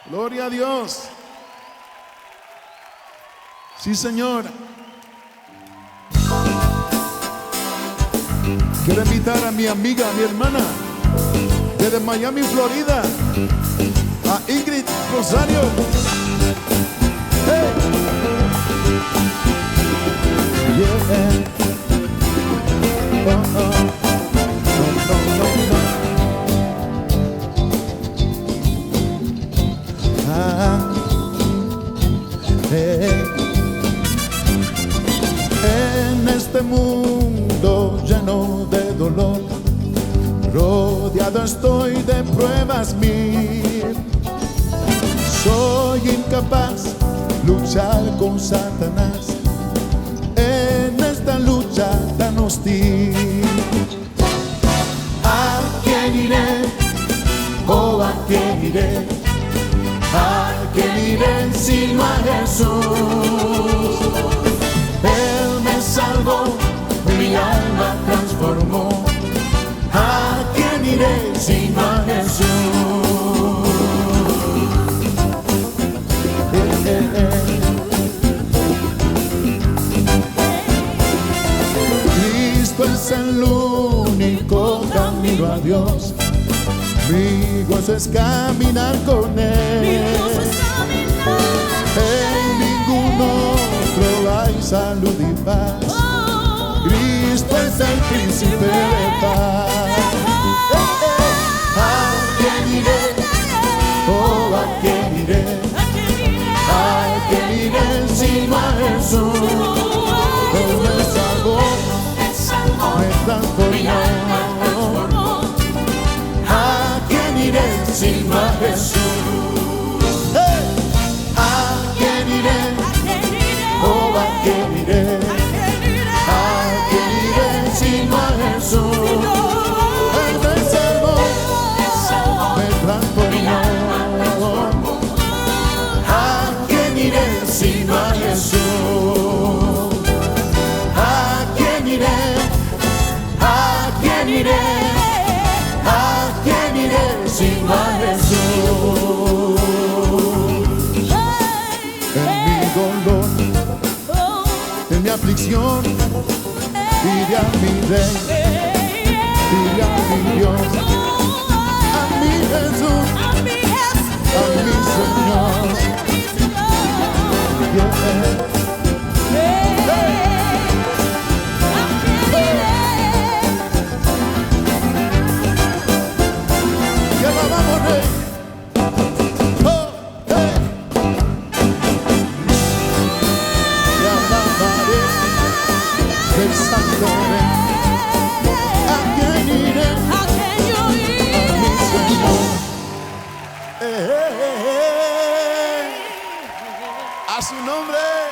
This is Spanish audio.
Gloria a Dios. Sí, Señor. Quiero invitar a mi amiga, a mi hermana, desde Miami, Florida, a Ingrid Rosario. Hey. Yeah. Oh, oh. En este mundo lleno de dolor, rodeado estoy de pruebas mil. Soy incapaz luchar con Satanás en esta lucha tan hostil. ¿A quién iré? ¿O a quién iré? ¿A quién iré sino a Jesús? Él me salvó, mi alma transformó. ¿A quién iré sino a Jesús? Cristo es el único camino a Dios. Mi gozo es caminar con Él. En ningún otro hay salud y paz. Cristo es el príncipe de paz. ¿A quién iré? ¿O a quién iré? ¿A quién iré sino a Jesús? Él me salvó, me transformó. Sino a Jesús. Hey. ¿A quién iré? ¿O a quién iré? ¿A quién iré sino a Jesús? Él me salvó, me transformó. ¿A quién iré sino a Jesús? ¿A quién iré? ¿A quién iré? ¿A quién iré sino a Jesús? En mi dolor, en mi aflicción, pide a mi Rey, pide a mi Dios, a mi Jesús, a mi Señor. Yeah. A su nombre.